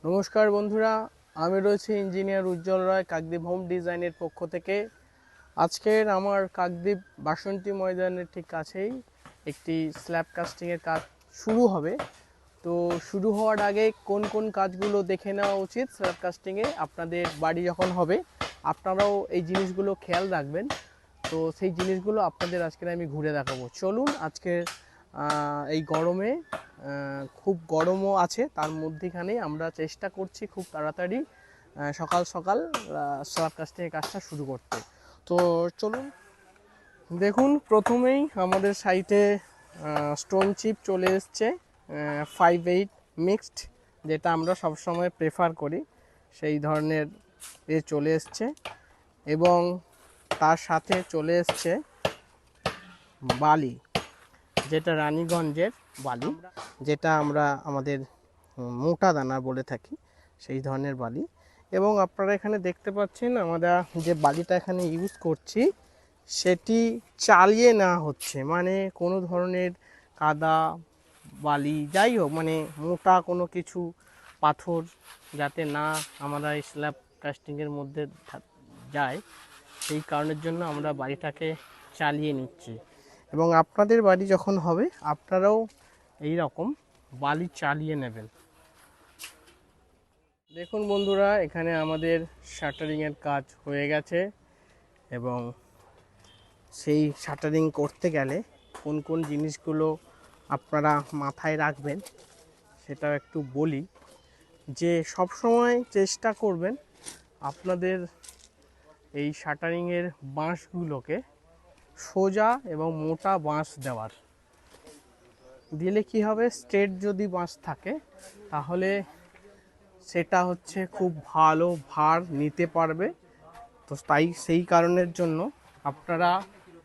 নমস্কার বন্ধুরা, আমি রয়েছি ইঞ্জিনিয়ার উজ্জ্বল রায় কাকদ্বীপ হোম ডিজাইনের পক্ষ থেকে। আজকের আমার কাকদ্বীপ বাসন্তী ময়দানের ঠিক কাছেই একটি স্ল্যাব কাস্টিংয়ের কাজ শুরু হবে। তো শুরু হওয়ার আগে কোন কোন কাজগুলো দেখে নেওয়া উচিত স্ল্যাব কাস্টিংয়ে, আপনাদের বাড়ি যখন হবে আপনারাও এই জিনিসগুলো খেয়াল রাখবেন। তো সেই জিনিসগুলো আপনাদের আজকে আমি ঘুরে দেখাবো। চলুন, আজকের এই গরমে খুব গরমও আছে, তার মধ্যেখানে আমরা চেষ্টা করছি খুব তাড়াতাড়ি সকাল সকাল স্ল্যাব কাস্টিংয়ের কাজটা শুরু করতে। তো চলুন, দেখুন প্রথমেই আমাদের সাইটে স্টোন চিপ চলে এসছে 5/8 মিক্সড, যেটা আমরা সবসময় প্রেফার করি, সেই ধরনের চলে এসছে। এবং তার সাথে চলে এসছে বালি, যেটা রানীগঞ্জের বালি, যেটা আমরা আমাদের মোটা দানা বলে থাকি, সেই ধরনের বালি। এবং আপনারা এখানে দেখতে পাচ্ছেন আমরা যে বালিটা এখানে ইউজ করছি সেটি চালিয়ে নেওয়া হচ্ছে, মানে কোনো ধরনের কাদা বালি যাই হোক, মানে মোটা কোনো কিছু পাথর যাতে না আমরা এই স্ল্যাব কাস্টিংয়ের মধ্যে যায়, সেই কারণের জন্য আমরা বাড়িটাকে চালিয়ে নিচ্ছি। এবং আপনাদের বাড়ি যখন হবে আপনারাও এই রকম বালি চালিয়ে নেবেন। দেখুন বন্ধুরা, এখানে আমাদের শাটারিংয়ের কাজ হয়ে গেছে এবং সেই শাটারিং করতে গেলে কোন কোন জিনিসগুলো আপনারা মাথায় রাখবেন সেটাও একটু বলি। যে সব সময় চেষ্টা করবেন আপনাদের এই শাটারিংয়ের বাঁশগুলোকে সোজা এবং মোটা বাঁশ দেওয়ার। দিলে কি হবে, স্ট্রেট যদি বাঁশ থাকে তাহলে সেটা হচ্ছে খুব ভালো ভার নিতে পারবে। তো তাই সেই কারণের জন্য আপনারা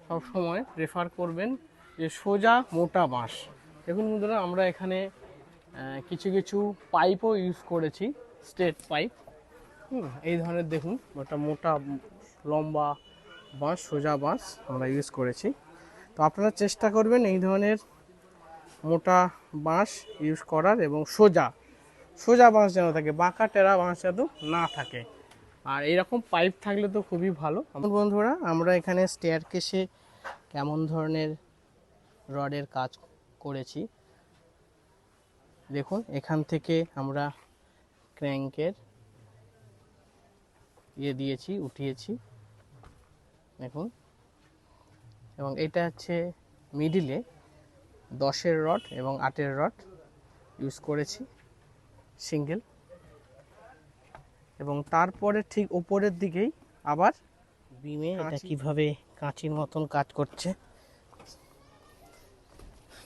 সব সময় প্রেফার করবেন যে সোজা মোটা বাঁশ। দেখুন বন্ধুরা, আমরা এখানে কিছু কিছু পাইপও ইউজ করেছি, স্ট্রেট পাইপ। এই ধরনের দেখুন একটা মোটা লম্বা বাঁশ, সোজা বাঁশ আমরা ইউজ করেছি। তো আপনারা চেষ্টা করবেন এই ধরনের মোটা বাঁশ ইউজ করার এবং সোজা সোজা বাঁশ যেন থাকে, বাঁকা টেরা বাঁশ যেন না থাকে। আর এরকম পাইপ থাকলে তো খুবই ভালো। বন্ধুরা, আমরা এখানে স্টেয়ারকেসে কেমন ধরনের রডের কাজ করেছি দেখুন। এখান থেকে আমরা ক্র্যাঙ্কের দিয়েছি, উঠিয়েছি দেখুন। এবং এটা হচ্ছে মিডিলে 10-এর রড এবং 8-এর রড ইউজ করেছি সিঙ্গেল। এবং তারপরে ঠিক ওপরের দিকেই আবার বিমে এটা কিভাবে কাঁচির মতন কাজ করছে,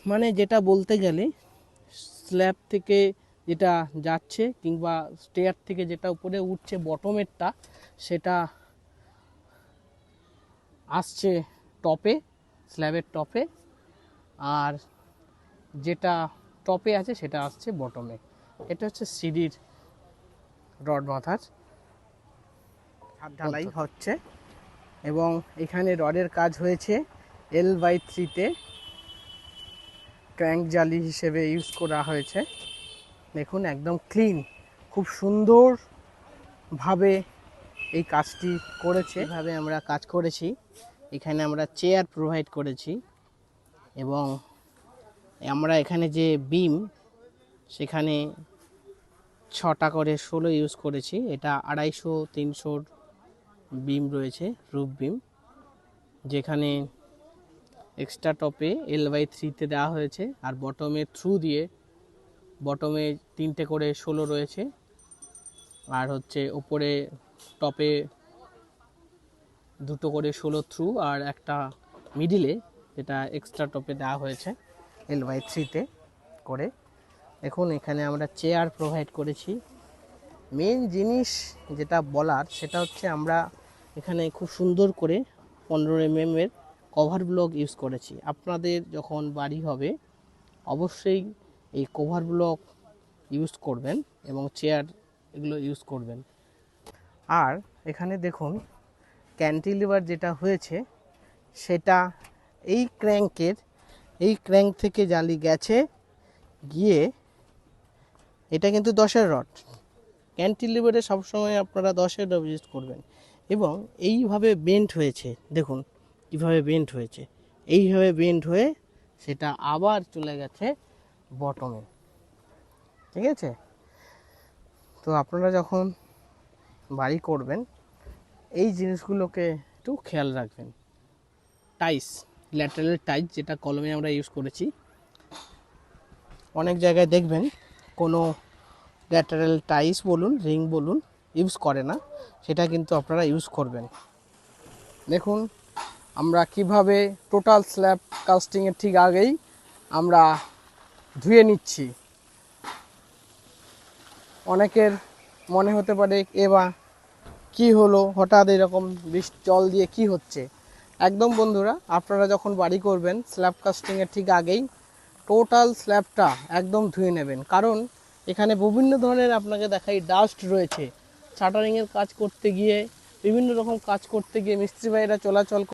মানে যেটা বলতে গেলে স্ল্যাব থেকে যেটা যাচ্ছে কিংবা স্টেয়ার থেকে যেটা উপরে উঠছে বটমেরটা, সেটা আসছে টপে, স্ল্যাবের টপে, আর যেটা টপে আছে সেটা আসছে বটমে। এটা হচ্ছে সিঁড়ির রড মাথার ঢালাই হচ্ছে। এবং এখানে রডের কাজ হয়েছে L/3-তে, ক্র্যাঙ্ক জালি হিসেবে ইউজ করা হয়েছে। দেখুন একদম ক্লিন, খুব সুন্দরভাবে এই কাজটি করেছে। এভাবে আমরা কাজ করেছি। এখানে আমরা চেয়ার প্রোভাইড করেছি এবং আমরা এখানে যে বিম, সেখানে 6টা করে 16 ইউজ করেছি। এটা 250-300 বিম রয়েছে, রুফ বিম, যেখানে এক্সট্রা টপে L/3-তে দেওয়া হয়েছে। আর বটমের থ্রু দিয়ে, বটমে 3টে করে 16 রয়েছে, আর হচ্ছে ওপরে টপে 2টো করে 16 থ্রু, আর একটা মিডিলে যেটা এক্সট্রা টপে দেওয়া হয়েছে L/3-তে করে। দেখুন এখানে আমরা চেয়ার প্রোভাইড করেছি। মেন জিনিস যেটা বলার সেটা হচ্ছে আমরা এখানে খুব সুন্দর করে 15 mm কভার ব্লক ইউজ করেছি। আপনাদের যখন বাড়ি হবে অবশ্যই এই কভার ব্লক ইউজ করবেন এবং চেয়ার এগুলো ইউজ করবেন। আর এখানে দেখুন ক্যান্টিলিভার যেটা হয়েছে সেটা এই ক্র্যাঙ্ক থেকে জালি গেছে, গিয়ে এটা কিন্তু 10-এর রড, ক্যান্টিলিভারে সবসময় আপনারা 10-এর ইউজ করবেন। এবং এইভাবে বেন্ড হয়েছে, দেখুন কীভাবে বেন্ড হয়েছে, এইভাবে বেন্ড হয়ে সেটা আবার চলে গেছে বটমে। ঠিক আছে, তো আপনারা যখন বাড়ি করবেন এই জিনিসগুলোকে একটু খেয়াল রাখবেন। টাইস, ল্যাটারাল টাইস যেটা কলমে আমরা ইউজ করেছি, অনেক জায়গায় দেখবেন কোনো ল্যাটারাল টাইস বলুন রিং বলুন ইউজ করে না, সেটা কিন্তু আপনারা ইউজ করবেন। দেখুন আমরা কিভাবে টোটাল স্ল্যাব কাস্টিংয়ের ঠিক আগেই আমরা ধুয়ে নিচ্ছি। অনেকের মনে হতে পারে এবার কি হলো হঠাৎ এরকম জল দিয়ে কি হচ্ছে। একদম বন্ধুরা, আপনারা যখন বাড়ি করবেন স্ল্যাব কাস্টিংয়ের ঠিক আগেই টোটাল স্ল্যাবটা একদম ধুয়ে নেবেন, কারণ এখানে বিভিন্ন ধরনের আপনাকে দেখাই ডাস্ট রয়েছে। শাটারিংয়ের কাজ করতে গিয়ে, বিভিন্ন রকম কাজ করতে গিয়ে মিস্ত্রি ভাইরা চলাচল